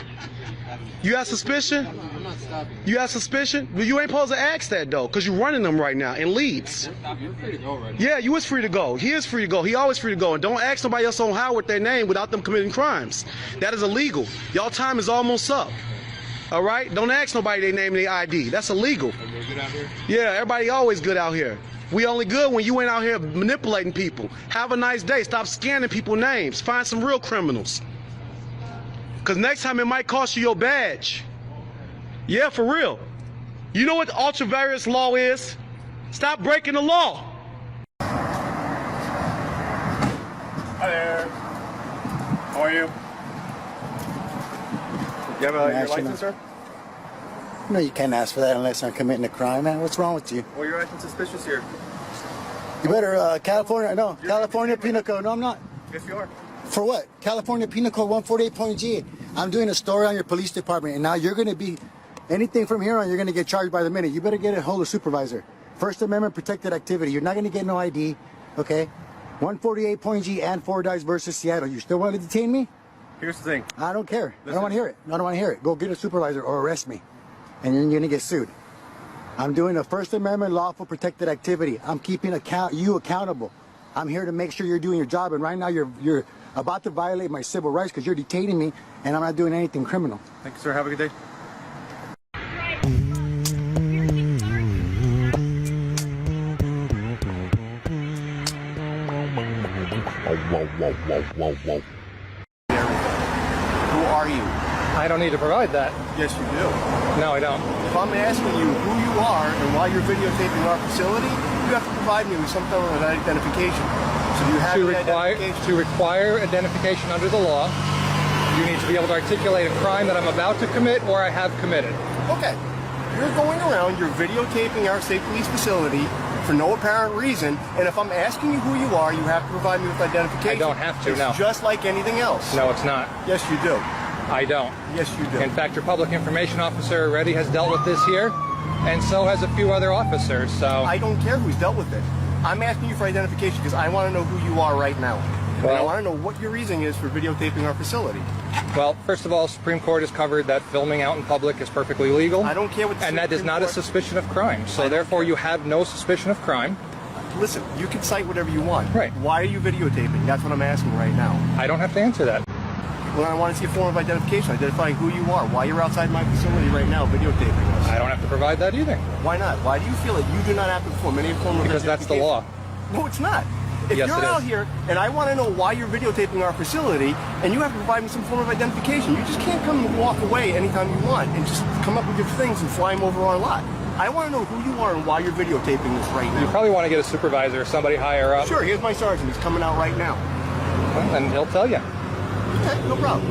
You got suspicion? I'm not stopping. You got suspicion? Well, you ain't supposed to ask that, though, because you're running them right now in leads. You're free to go right now. Yeah, you is free to go. He is free to go. He always free to go. And don't ask nobody else on Howard their name without them committing crimes. That is illegal. Y'all time is almost up. All right? Don't ask nobody their name and their ID. That's illegal. Everybody good out here? Yeah, everybody always good out here. We only good when you ain't out here manipulating people. Have a nice day. Stop scanning people's names. Find some real criminals. Because next time it might cost you your badge. Yeah, for real. You know what the ultra-various law is? Stop breaking the law. Hi there. How are you? You have your license, sir? No, you can't ask for that unless I'm committing a crime, man. What's wrong with you? Well, you're acting suspicious here. You better, California Penal Code. No, I'm not. Yes, you are. For what? California Penal Code 148.G. I'm doing a story on your police department, and now you're going to be, anything from here on, you're going to get charged by the minute. You better get a hold of supervisor. First Amendment protected activity. You're not going to get no ID, okay? 148.G and Fordyce versus Seattle. You still want to detain me? Here's the thing. I don't care. I don't want to hear it. I don't want to hear it. Go get a supervisor or arrest me. And you're going to get sued. I'm doing a First Amendment lawful protected activity. I'm keeping you accountable. I'm here to make sure you're doing your job. And right now you're about to violate my civil rights because you're detaining me and I'm not doing anything criminal. Thank you, sir. Have a good day. Who are you? I don't need to provide that. Yes, you do. No, I don't. If I'm asking you who you are and why you're videotaping our facility, you have to provide me with some kind of identification. So do you have To require identification under the law, you need to be able to articulate a crime that I'm about to commit or I have committed. Okay. You're going around, you're videotaping our state police facility for no apparent reason, and if I'm asking you who you are, you have to provide me with identification. I don't have to, no. It's just like anything else. No, it's not. Yes, you do. I don't. Yes, you do. In fact, your public information officer already has dealt with this here, and so has a few other officers, so... I don't care who's dealt with it. I'm asking you for identification because I want to know who you are right now. And I want to know what your reason is for videotaping our facility. Well, first of all, Supreme Court has covered that filming out in public is perfectly legal. I don't care what the And that is not a suspicion of crime, so therefore you have no suspicion of crime. Listen, you can cite whatever you want. Right. Why are you videotaping? That's what I'm asking right now. I don't have to answer that. Well, I want to see a form of identification, identifying who you are, why you're outside my facility right now videotaping us. I don't have to provide that either. Why not? Why do you feel that you do not have to perform any form of Because that's the law. No, it's not. If Yes, you're it out is. here and I want to know why you're videotaping our facility and you have to provide me some form of identification, you just can't come and walk away anytime you want and just come up with your things and fly them over our lot. I want to know who you are and why you're videotaping this right now. You probably want to get a supervisor or somebody higher up. Sure, here's my sergeant. He's coming out right now. Well, and he'll tell you. Okay, no problem.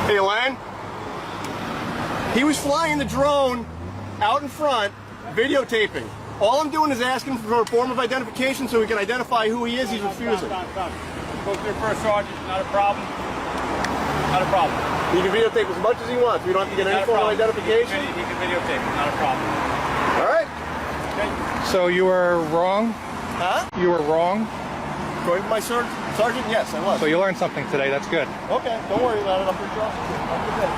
Hey, Len. He was flying the drone out in front, videotaping. All I'm doing is asking for a form of identification so we can identify who he is. He's refusing. Go through first sergeant, not a problem. Not a problem. He can videotape as much as he wants. We don't have to get any form of identification. He can videotape, not a problem. All right. Okay. So you were wrong? Huh? You were wrong? According to my sergeant, yes, I was. So you learned something today. That's good. Okay, don't worry about it. I'm pretty sure. Have a good day.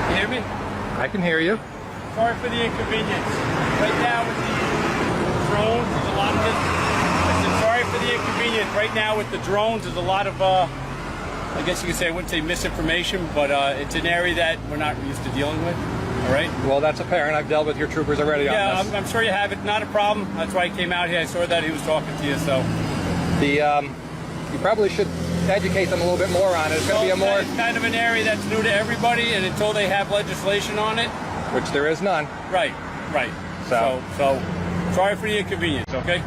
You hear me? I can hear you. Sorry for the inconvenience. Right now with the drones, there's a lot of this. I said sorry for the inconvenience. Right now with the drones, there's a lot of, I guess you could say, I wouldn't say misinformation, but it's an area that we're not used to dealing with. All right? Well, that's apparent. I've dealt with your troopers already on this. Yeah, I'm sure you have it. Not a problem. That's why I came out here. I saw that he was talking to you, so. You probably should educate them a little bit more on it. It's going to be a more... It's kind of an area that's new to everybody, and until they have legislation on it. Which there is none. Right. So sorry for the inconvenience, okay?